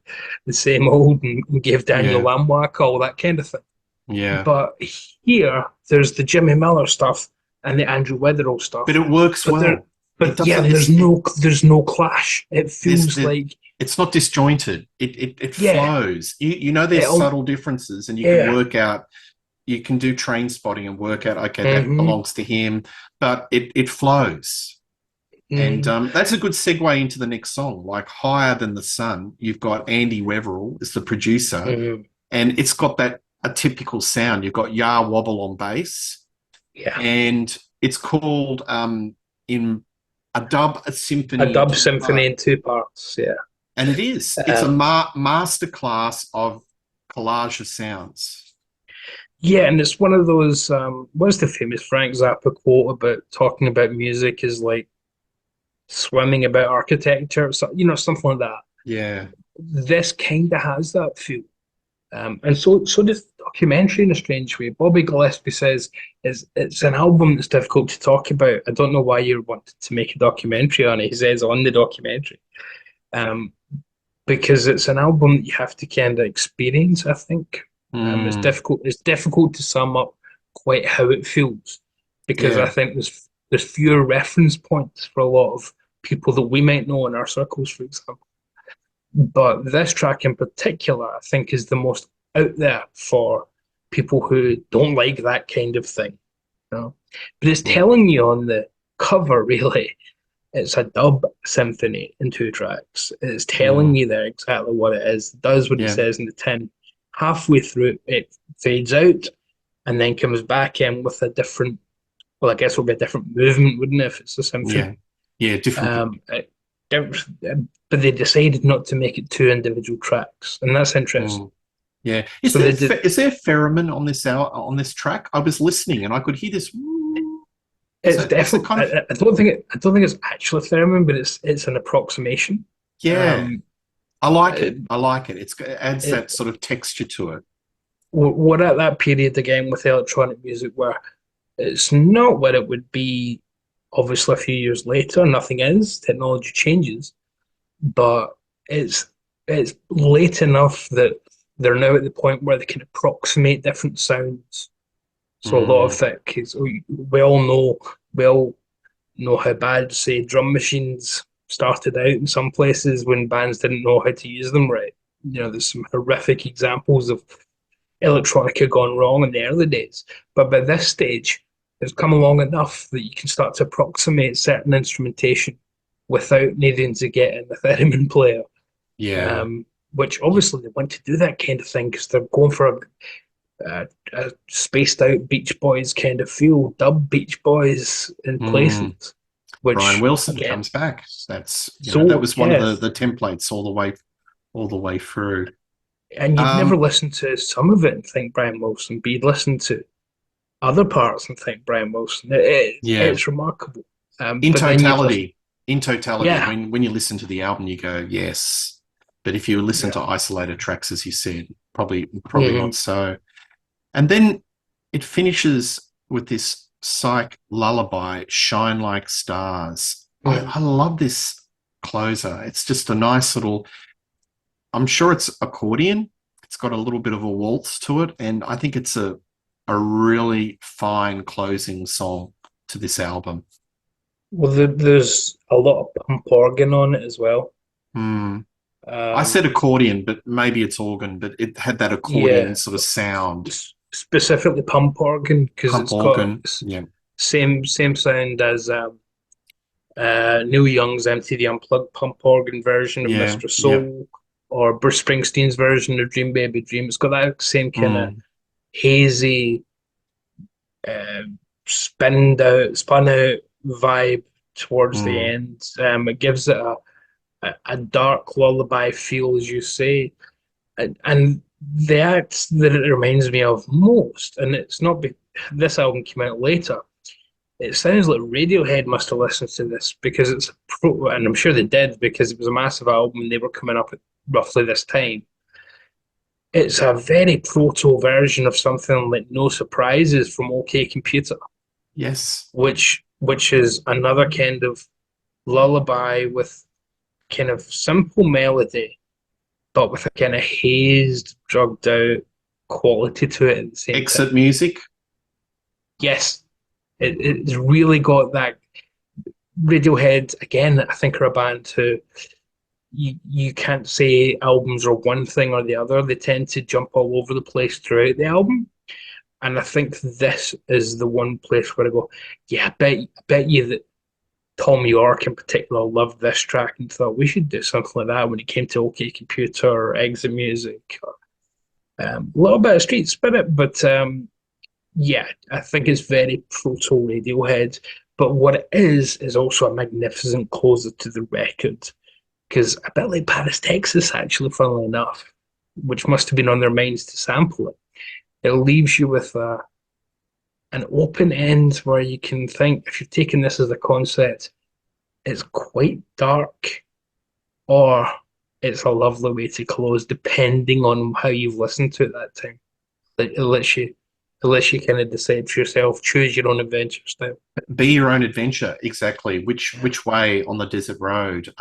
the same old and gave Daniel Yeah. Lanois a call, that kind of thing. Yeah. But here, there's the Jimmy Miller stuff and the Andrew Weatherall But stuff. it works But there, well. It but yeah, doesn't. there's no clash. It There's feels there, like it's not disjointed. It yeah, flows. You know it, there's subtle differences, and you can yeah, work out. You can do train spotting and work out. Okay, that mm-hmm, belongs to him, but it flows. And mm-hmm, that's a good segue into the next song. Like Higher Than the Sun, you've got Andy Weverell as the producer, mm-hmm, and it's got that a typical sound. You've got Yah Wobble on bass, yeah. and it's called in a A symphony in dub two symphony parts. in two parts. Yeah. And it is. It's a Um, masterclass of collage of sounds. Yeah, and it's one of those. What's the famous Frank Zappa quote about talking about music is like swimming about architecture, so, something like that. Yeah. This kind of has that feel, and so does the documentary in a strange way. Bobby Gillespie says it's an album that's difficult to talk about. I don't know why you wanted to make a documentary on it. He says on the documentary, um, because it's an album that you have to kind of experience. I think it's Mm, difficult. It's difficult to sum up quite how it feels because I yeah. think there's fewer reference points for a lot of people that we might know in our circles, for example. But this track in particular, I think, is the most out there for people who don't like that kind of thing. know. But it's Yeah. telling you on the cover, really, it's a dub symphony in 2 tracks. It's telling Mm. you there exactly what it is, does what it Yeah. says in the tin. Halfway through, it fades out and then comes back in with a different, well, I guess it would be a different movement, wouldn't it, if it's a symphony? Yeah. Yeah. Different. It, but they decided not to make it 2 individual tracks, and that's interesting. Mm. Yeah. So they did. Is there theremin on this on this track? I was listening and I could hear this. It's Is it definitely. kind of? I don't think it. I don't think it's actually theremin, but it's an approximation. Yeah. Um, I like it, it. I like it. It adds it, that sort of texture to it. we're at that period again with electronic music where it's not what it would be. Obviously, a few years later, nothing is. Technology changes, but it's it's late enough that they're now at the point where they can approximate different sounds. So a lot of Mm. that, cause we all know how bad, say, drum machines started out in some places when bands didn't know how to use them right. There's some horrific examples of electronica gone wrong in the early days. But by this stage, it's come along enough that you can start to approximate certain instrumentation without needing to get in the theremin player. Yeah. Um, which obviously they want to do that kind of thing because they're going for a spaced out Beach Boys kind of feel, dub Beach Boys in Mm. places, Brian which Wilson again, comes back. That's that so was one of yeah, the templates all the way through. and you'd never Um, listen to some of it and think Brian Wilson, but you'd listen to other parts and think Brian Wilson. yeah. It's remarkable. In But then you'd listen, totality, in totality, yeah, when you listen to the album, you go yes. But if you listen yeah, to isolated tracks, as you said, probably mm-hmm. not so. And then it finishes with this psych lullaby, Shine Like Stars. Mm-hmm. I love this closer. It's just a nice little, I'm sure it's accordion. It's got a little bit of a waltz to it. And I think it's a really fine closing song to this album. Well, there's a lot of pump organ on it as well. Hmm. I Um, said accordion, but maybe it's organ, but it had that accordion yeah, sort of sound. specifically pump organ because Pump it's got organ. Yeah. same sound as Neil Young's MTV Unplugged pump organ version of Yeah. Mr. Yeah. Soul or Bruce Springsteen's version of Dream Baby Dream. It's got that same kind of Mm, hazy, uh, spun out vibe towards the mm. end. It gives it a dark lullaby feel, as you say, and the act that it reminds me of most, and it's not this album came out later. It sounds like Radiohead must have listened to this because it's and I'm sure they did because it was a massive album and they were coming up at roughly this time. It's a very proto version of something like No Surprises from OK Computer, Yes. which is another kind of lullaby with kind of simple melody, but with a kind of hazed, drugged out quality to it at the same time. Exit music. Yes, it's really got that. Radiohead, again, I think are a band who you can't say albums are one thing or the other. They tend to jump all over the place throughout the album. And I think this is the one place where I go, yeah, I bet you that Tom York in particular loved this track and thought we should do something like that when it came to OK Computer or Exit Music. Or, a little bit of Street Spirit, but yeah, I think it's very proto Radiohead. But what it is also a magnificent closer to the record. Because a bit like Paris, Texas, actually, funnily enough, which must have been on their minds to sample it, it leaves you with an open end where you can think, if you're taking this as a concept, it's quite dark or it's a lovely way to close, depending on how you've listened to it that time. It lets you kind of decide for yourself, choose your own adventure style. Be your own adventure. Exactly. Which way on the desert road?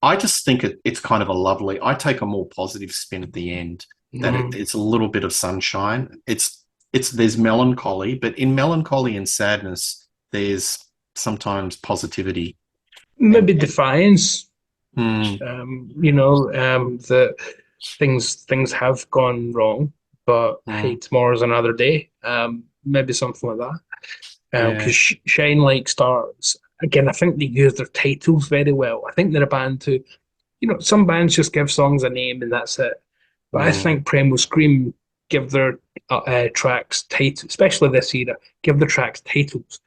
I just think it's kind of a lovely. I take a more positive spin at the end. That Mm. it's a little bit of sunshine. It's there's melancholy, but in melancholy and sadness, there's sometimes positivity. Maybe And defiance. mm, That things have gone wrong, but hey, mm, tomorrow's another day. maybe something like that. Yeah. Because Shine Like Stars, again, I think they use their titles very well. I think they're a band who, some bands just give songs a name and that's it. But I Mm, think Primal Scream give their tracks titles, especially this era, give their tracks titles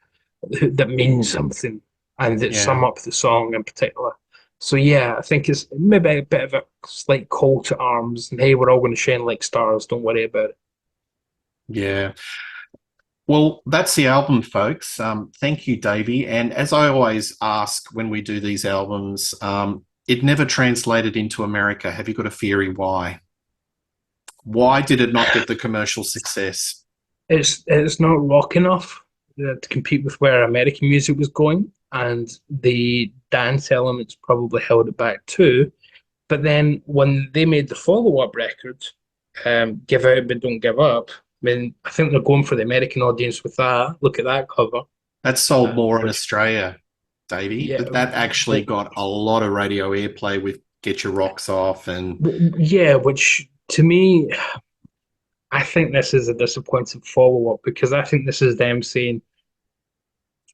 that mean something and that sum yeah. up the song in particular. So yeah, I think it's maybe a bit of a slight call to arms. And hey, we're all going to shine like stars. Don't worry about it. Yeah. Well, that's the album, folks. Thank you, Davey. And as I always ask when we do these albums, it never translated into America. Have you got a theory why? Why did it not get the commercial success? It's not rock enough to compete with where American music was going, and the dance elements probably held it back too. But then when they made the follow-up record, "Give Out But Don't Give Up," I mean, I think they're going for the American audience with that. Look at that cover, That sold more in which Australia, Davey. yeah, That actually got a lot of radio airplay with Get Your Rocks Off and yeah, which to me, I think this is a disappointing follow-up because I think this is them saying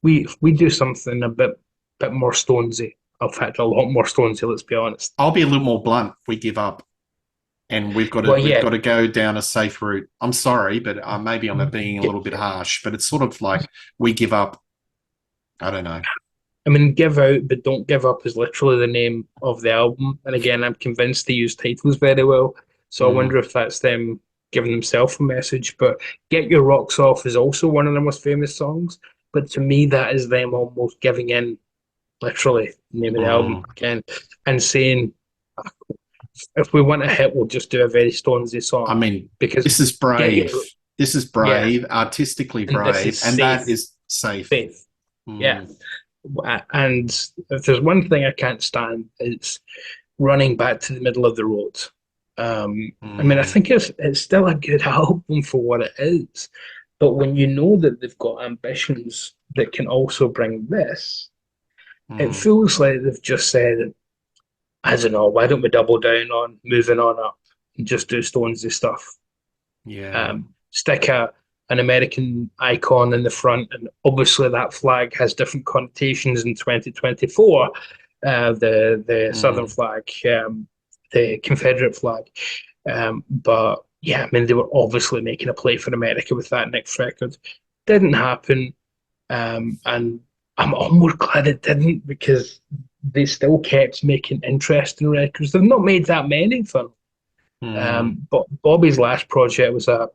we do something a bit more Stonesy. In fact, a lot more Stonesy. Let's be honest. I'll be a little more blunt. We give up and we've got to Well, we've yeah, got to go down a safe route. I'm sorry, but maybe I'm being a little bit harsh, but it's sort of like we give up. I don't know. I mean, "Give Out But Don't Give Up" is literally the name of the album. And again, I'm convinced they use titles very well. So I Mm, wonder if that's them giving themselves a message. But "Get Your Rocks Off" is also one of their most famous songs. But to me, that is them almost giving in, literally, the name of the album mm. again, and saying, if we want a hit, we'll just do a very Stonesy I song. mean, Because this is get brave. your, This is yeah, brave, artistically and this brave, is and that safe, is safe. safe. Yeah. Mm, And if there's one thing I can't stand, it's running back to the middle of the road. I mean, I mm, think it's still a good album for what it is, but when you know that they've got ambitions that can also bring this, it mm. feels like they've just said, I don't know, why don't we double down on moving on up and just do Stonesy stuff? Yeah. Stick an American icon in the front, and obviously that flag has different connotations in 2024. The Southern Mm, flag, the Confederate flag, but yeah, I mean they were obviously making a play for America with that next record. Didn't happen, and I'm almost glad it didn't because they still kept making interesting records. They've not made that many of them. mm. But Bobby's last project was a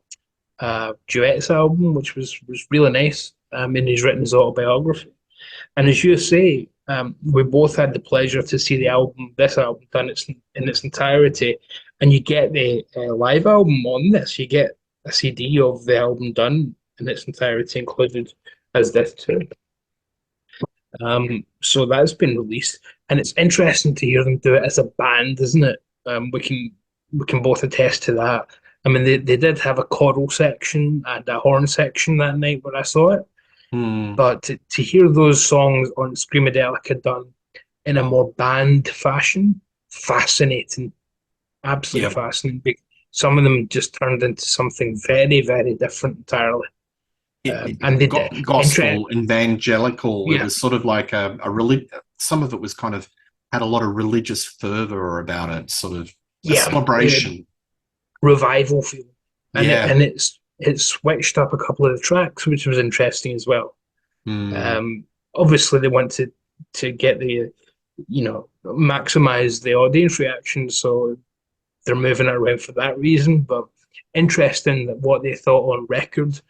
duets album, which was really nice. And he's written his autobiography. And as you say, we both had the pleasure to see this album done in its entirety, and you get the live album on this. You get a CD of the album done in its entirety, included as this too. So that's been released, and it's interesting to hear them do it as a band, isn't it? We can both attest to that. I mean, they did have a choral section and a horn section that night when I saw it, Hmm. but to hear those songs on Screamadelica done in a more band fashion, fascinating, absolutely Yep. fascinating. Some of them just turned into something very, very different entirely, and they did. Gospel, evangelical. It Yeah, was sort of like a some of it was kind of had a lot of religious fervor about it, sort of a yeah, celebration. revival feel, and Yeah. it switched up a couple of the tracks, which was interesting as well. Mm, Obviously, they want to get the maximize the audience reaction, so they're moving it around for that reason. But interesting that what they thought on record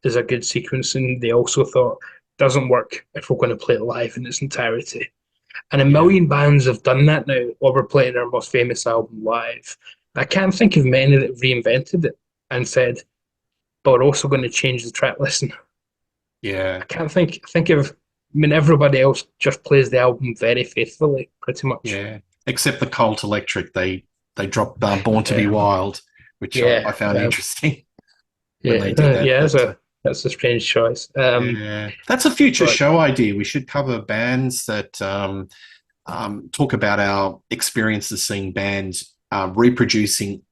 is a good sequence, and they also thought doesn't work if we're going to play it live in its entirety. And a yeah. million bands have done that now while we're playing their most famous album live. I can't think of many that reinvented it and said, but we're also going to change the track listing. Yeah. I can't think of. I mean, everybody else just plays the album very faithfully, pretty much. Yeah. Except the Cult Electric, they dropped Born to Be Yeah, Wild, which I yeah, found interesting when they did yeah, that. yeah. But That's a strange choice. yeah, that's a future But show idea. We should cover bands that talk about our experiences seeing bands reproducing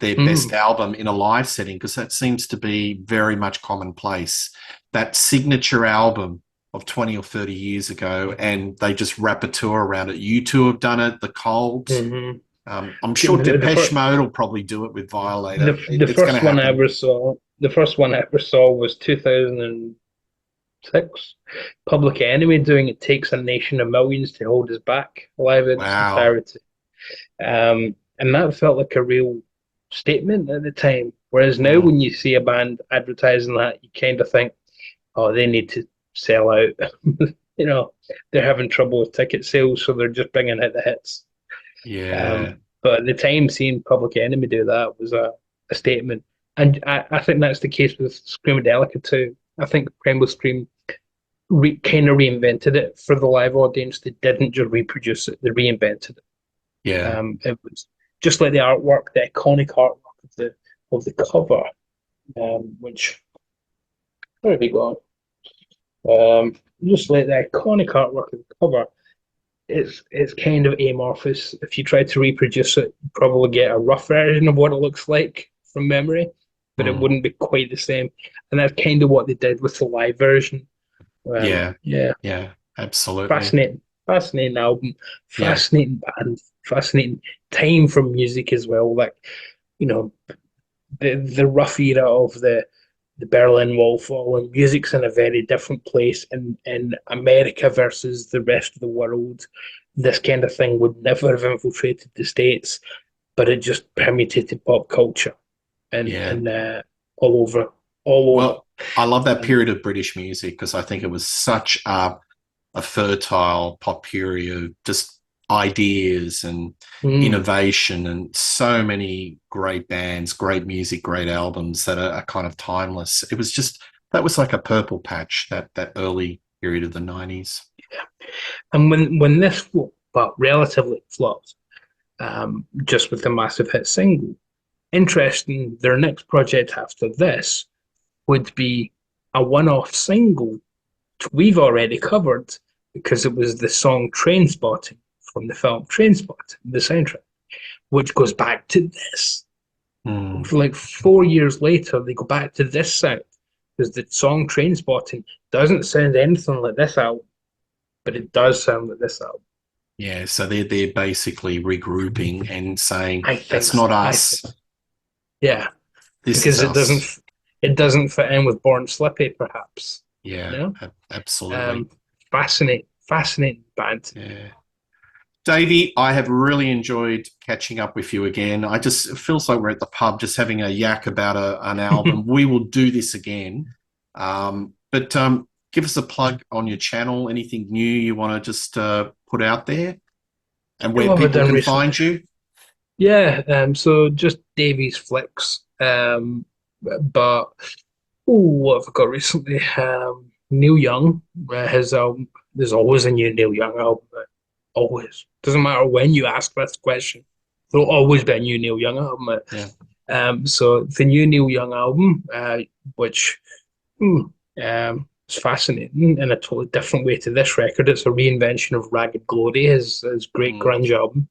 their best album in a live setting, because that seems to be very much commonplace. That signature album of 20 or 30 years ago, and they just wrap a tour around it. U2 have done it, the Colds. Mm-hmm. I'm sure Depeche Mode will probably do it with Violator. The It's going to first one I happen. ever saw, the first one I ever saw was 2006. Public Enemy doing "It Takes a Nation of Millions to Hold Us Back" live in its Wow. entirety. And that felt like a real statement at the time. Whereas now, Mm, when you see a band advertising that, you kind of think, oh, they need to sell out. You know, they're having trouble with ticket sales, so they're just bringing out the hits. yeah. But at the time, seeing Public Enemy do that was a statement. And I think that's the case with Screamadelica too. I think Primal Scream kind of reinvented it for the live audience. They didn't just reproduce it; they reinvented it. Yeah. It was just like the artwork, the iconic artwork of the cover, which where have we gone? Just like the iconic artwork of the cover, it's kind of amorphous. If you try to reproduce it, you probably get a rough version of what it looks like from memory, but it Mm, wouldn't be quite the same. And that's kind of what they did with the live version. yeah. Yeah, Yeah. Absolutely. fascinating, fascinating album, Yeah. fascinating band, fascinating time for music as well. Like, you know, the rough era of the Berlin Wall falling. Music's in a very different place in America versus the rest of the world. This kind of thing would never have infiltrated the States, but it just permeated pop culture and Yeah. all over, all over. Well, I love that Um, period of British music because I think it was such a fertile potpourri of just ideas and mm, innovation and so many great bands, great music, great albums that are kind of timeless. It was just that was like a purple patch, that early period of the 90s. and when this flopped, but relatively flopped, just with the massive hit single. Interesting, their next project after this would be a one-off single we've already covered because it was the song Trainspotting from the film Trainspotting, the soundtrack, which goes back to this. Mm, For like 4 years later, they go back to this sound because the song Trainspotting doesn't sound anything like this album, but it does sound like this album. yeah, so they're basically regrouping and saying I think that's so. not I us. think, yeah, This is because us. it doesn't fit in with Born Slippy, perhaps. Yeah, No, absolutely. fascinating band. Yeah. Davey, I have really enjoyed catching up with you again. It feels like we're at the pub just having a yak about an album. We will do this again. But give us a plug on your channel, anything new you want to just put out there and where What have I people done can recently? find you. Yeah, so just Davy's Flicks. But what have I got recently? Neil Young, his album. There's always a new Neil Young album. Always. Doesn't matter when you ask this question. There'll always be a new Neil Young album. Yeah. So the new Neil Young album, which is fascinating in a totally different way to this record. It's a reinvention of Ragged Glory, his great Mm, grunge album.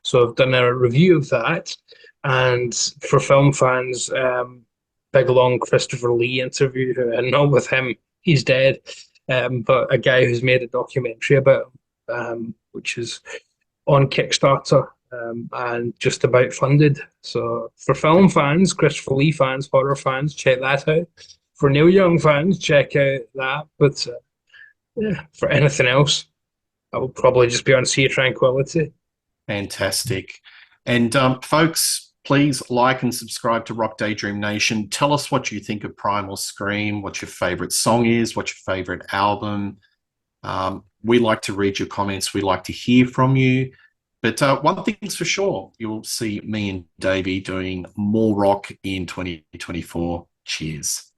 So I've done a review of that, and for film fans, big long Christopher Lee interview, and not with him, he's dead, but a guy who's made a documentary about him, which is on Kickstarter and just about funded. So for film fans, Christopher Lee fans, horror fans, check that out. For Neil Young fans, check out that. But yeah, for anything else, I will probably just be on Sea Tranquility. fantastic. And folks, please like and subscribe to Rock Daydream Nation. Tell us what you think of Primal Scream, what your favorite song is, what your favorite album. We like to read your comments. We like to hear from you. But one thing's for sure, you'll see me and Davey doing more rock in 2024. Cheers.